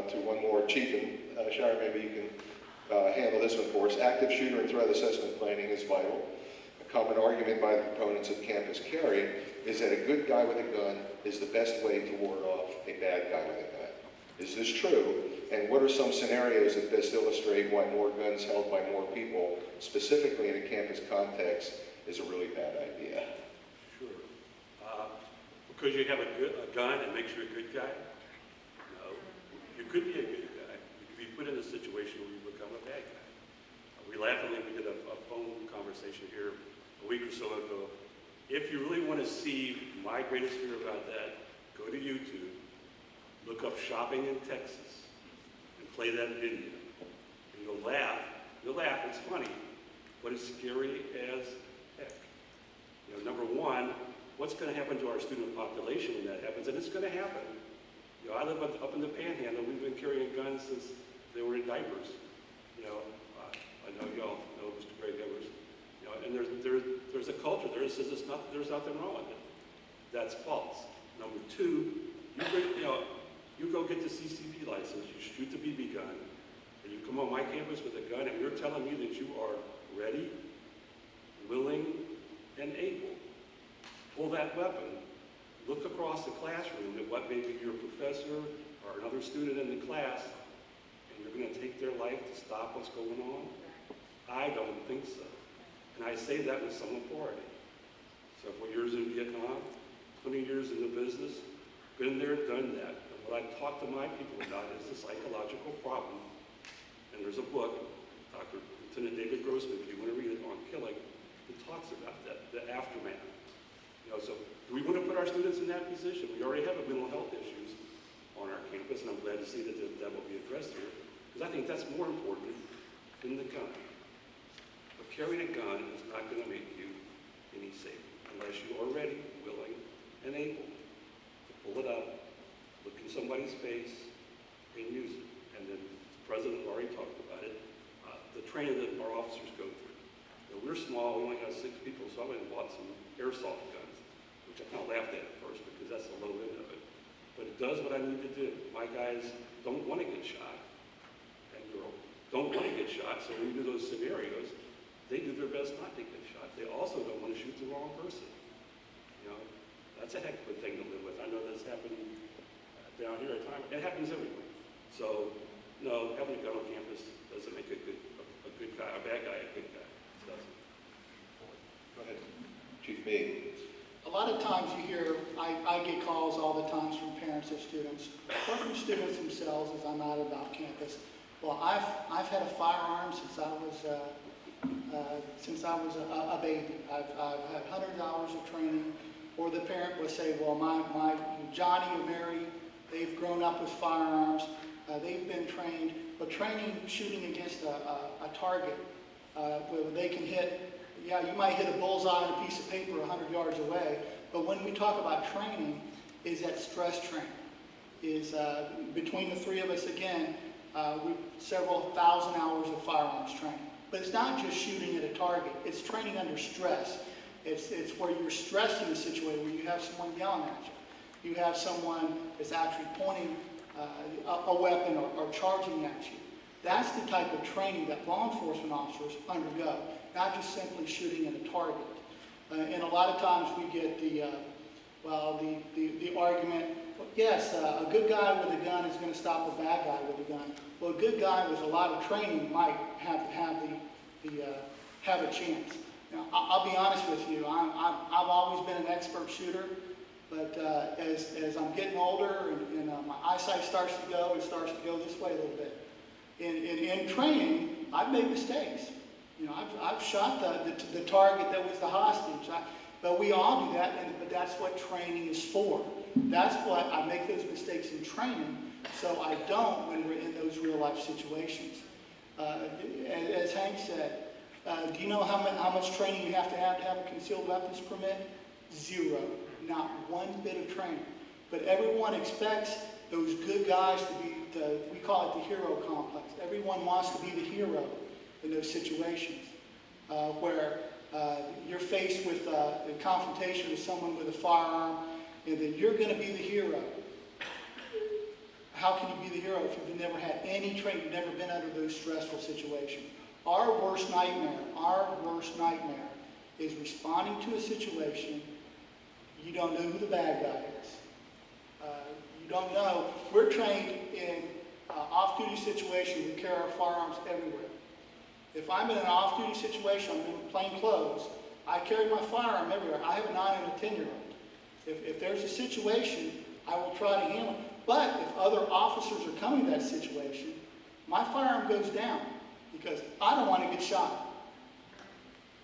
to one more. Chief and Shire, maybe you can handle this one for us. Active shooter and threat assessment planning is vital. A common argument by the proponents of campus carry is that a good guy with a gun is the best way to ward off a bad guy with a gun. Is this true? And what are some scenarios that best illustrate why more guns held by more people, specifically in a campus context, is a really bad idea? Sure. Because you have a gun, it makes you a good guy? No. You could be a good guy. You could be put in a situation where you become a bad guy. We laughingly, we did a phone conversation here a week or so ago. If you really want to see my greatest fear about that, go to YouTube, look up shopping in Texas, and play that video. And you'll laugh, it's funny, but it's scary as heck. You know, number one, what's going to happen to our student population when that happens? And it's going to happen. You know, I live up in the Panhandle. We've been carrying guns since they were in diapers. You know, I know y'all know Mr. Greg Evers. You know, and there's a culture there that says there's nothing wrong with it. That's false. Number two, you go get the CCP license, you shoot the BB gun, and you come on my campus with a gun, and you're telling me that you are ready, willing, and able. Pull that weapon, look across the classroom at what maybe your professor or another student in the class, and you're going to take their life to stop what's going on? I don't think so. And I say that with some authority. Several years in Vietnam, 20 years in the business, been there, done that. And what I talk to my people about is the psychological problem. And there's a book, Dr. Lieutenant David Grossman, if you want to read it, on killing, that talks about that, the aftermath. You know, so do we want to put our students in that position? We already have mental health issues on our campus, and I'm glad to see that that will be addressed here, because I think that's more important than the gun. But carrying a gun is not going to make you any safer unless you are ready, willing, and able to pull it up, look in somebody's face, and use it. And then the president already talked about it, the training that our officers go through. You know, we're small, we only have 6 people, so I went and bought some airsoft guns, which I kind of laughed at first because that's the low end of it. But it does what I need to do. My guys don't want to get shot, and girls don't want to get shot, so when we do those scenarios, they do their best not to get shot. They also don't want to shoot the wrong person. You know, that's a heck of a thing to live with. I know that's happened down here at times. It happens everywhere. So, no, having a gun on campus doesn't make a good guy, a bad guy, a good guy. It doesn't. Go ahead, Chief Meade. A lot of times you hear, I get calls all the time from parents of students, or from students themselves as I'm out about campus. Well, I've had a firearm since I was a baby. I've had hundreds of hours of training. Or the parent would say, well, my Johnny or Mary, they've grown up with firearms. They've been trained, but shooting against a target where they can hit. Yeah, you might hit a bullseye on a piece of paper 100 yards away, but when we talk about training, is that stress training. Is between the 3 of us, again, several thousand hours of firearms training. But it's not just shooting at a target, it's training under stress. It's where you're stressed in a situation where you have someone yelling at you. You have someone that's actually pointing a weapon or charging at you. That's the type of training that law enforcement officers undergo, not just simply shooting at a target. And a lot of times we get the argument, yes, a good guy with a gun is going to stop a bad guy with a gun. Well, a good guy with a lot of training might have a chance. Now, I'll be honest with you, I've always been an expert shooter, but as I'm getting older and my eyesight starts to go, it starts to go this way a little bit. In training, I've made mistakes. You know, I've shot the target that was the hostage. But we all do that, but that's what training is for. That's what I make those mistakes in training, so I don't when we're in those real life situations. As Hank said, do you know how much training you have to have a concealed weapons permit? 0. Not one bit of training. But everyone expects those good guys to be, we call it the hero complex. Everyone wants to be the hero in those situations where you're faced with a confrontation with someone with a firearm, and then you're going to be the hero. how can you be the hero if you've never had any training, you've never been under those stressful situations? Our worst nightmare is responding to a situation, you don't know who the bad guy is. You don't know. We're trained in off-duty situations, we carry our firearms everywhere. If I'm in an off-duty situation, I'm in plain clothes, I carry my firearm everywhere. I have a 9 and a 10-year-old. If there's a situation, I will try to handle it. But if other officers are coming to that situation, my firearm goes down because I don't want to get shot.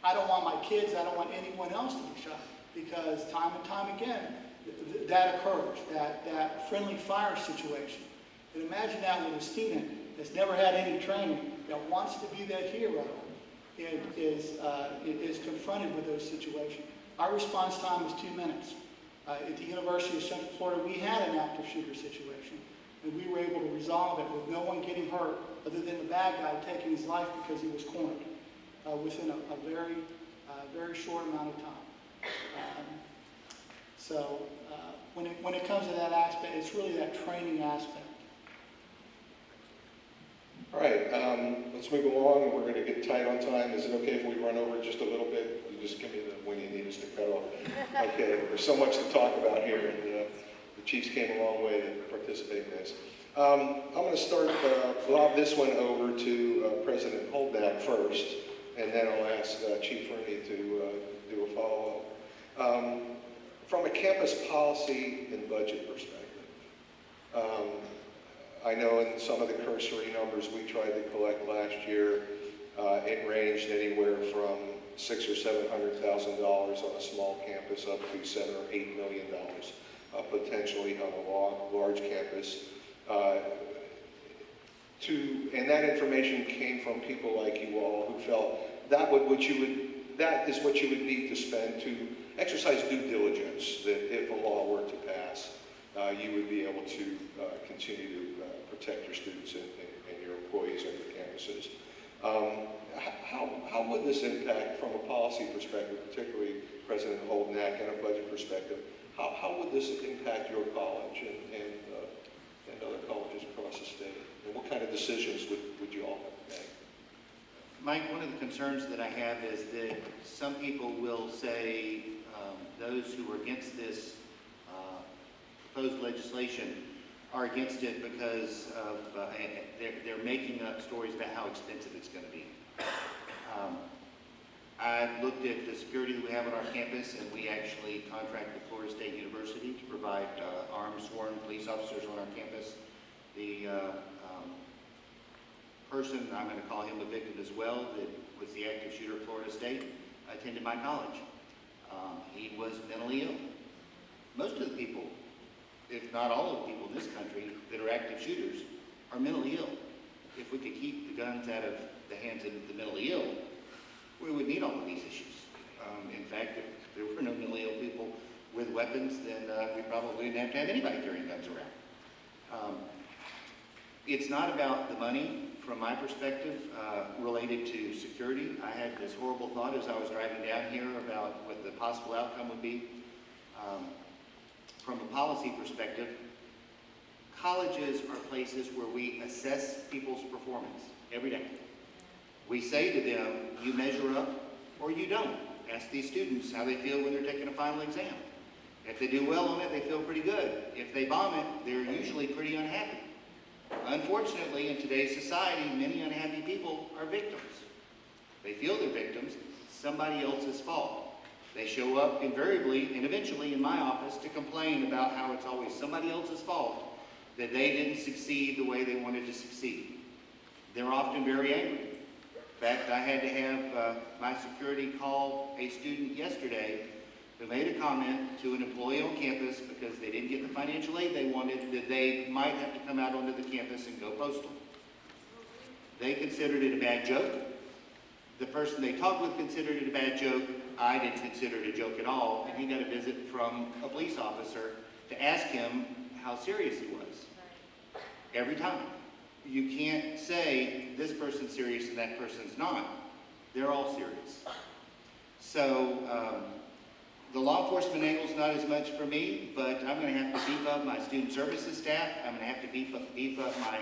I don't want my kids, I don't want anyone else to be shot because time and time again, that occurs, that friendly fire situation. And imagine that with a student that's never had any training, that wants to be that hero, and is confronted with those situations. Our response time is 2 minutes. At the University of Central Florida, we had an active shooter situation, and we were able to resolve it with no one getting hurt other than the bad guy taking his life because he was cornered within a very short amount of time. So when it comes to that aspect, it's really that training aspect. All right, let's move along, and we're going to get tight on time. Is it okay if we run over just a little bit? You just give me when you need us to cut off. Okay, there's so much to talk about here, and the Chiefs came a long way to participate in this. I'm going to start, lob this one over to President Holdback first, and then I'll ask Chief Rooney to do a follow-up. From a campus policy and budget perspective, I know in some of the cursory numbers we tried to collect last year, it ranged anywhere from $600,000 or $700,000 on a small campus up to $7 or $8 million, potentially on a large campus. And that information came from people like you all who felt that is what you would need to spend to exercise due diligence, that if a law were to pass, you would be able to continue to protect your students and your employees on your campuses. How would this impact, from a policy perspective, particularly President Holdback, and a budget perspective, how would this impact your college and other colleges across the state? And what kind of decisions would you all have to make? Mike, one of the concerns that I have is that some people will say those who are against this proposed legislation are against it because of they're making up stories about how expensive it's going to be. I looked at the security that we have on our campus, and we actually contract with Florida State University to provide armed sworn police officers on our campus. The person, I'm going to call him a victim as well, that was the active shooter at Florida State, attended my college. He was mentally ill. Most of the people, if not all of the people in this country that are active shooters, are mentally ill. If we could keep the guns out of the hands of the mentally ill, we would need all of these issues. In fact, if there were no mentally ill people with weapons, then we probably wouldn't have to have anybody carrying guns around. It's not about the money, from my perspective, related to security. I had this horrible thought as I was driving down here about what the possible outcome would be. From a policy perspective, colleges are places where we assess people's performance every day. We say to them, you measure up or you don't. Ask these students how they feel when they're taking a final exam. If they do well on it, they feel pretty good. If they bomb it, they're usually pretty unhappy. Unfortunately, in today's society, many unhappy people are victims. They feel they're victims, somebody else's fault. They show up invariably and eventually in my office to complain about how it's always somebody else's fault that they didn't succeed the way they wanted to succeed. They're often very angry. In fact, I had to have my security call a student yesterday who made a comment to an employee on campus because they didn't get the financial aid they wanted, that they might have to come out onto the campus and go postal. They considered it a bad joke. The person they talked with considered it a bad joke. I didn't consider it a joke at all, and he got a visit from a police officer to ask him how serious he was. Every time. You can't say this person's serious and that person's not. They're all serious. So The law enforcement angle's not as much for me, but I'm gonna have to beef up my student services staff. I'm gonna have to beef up my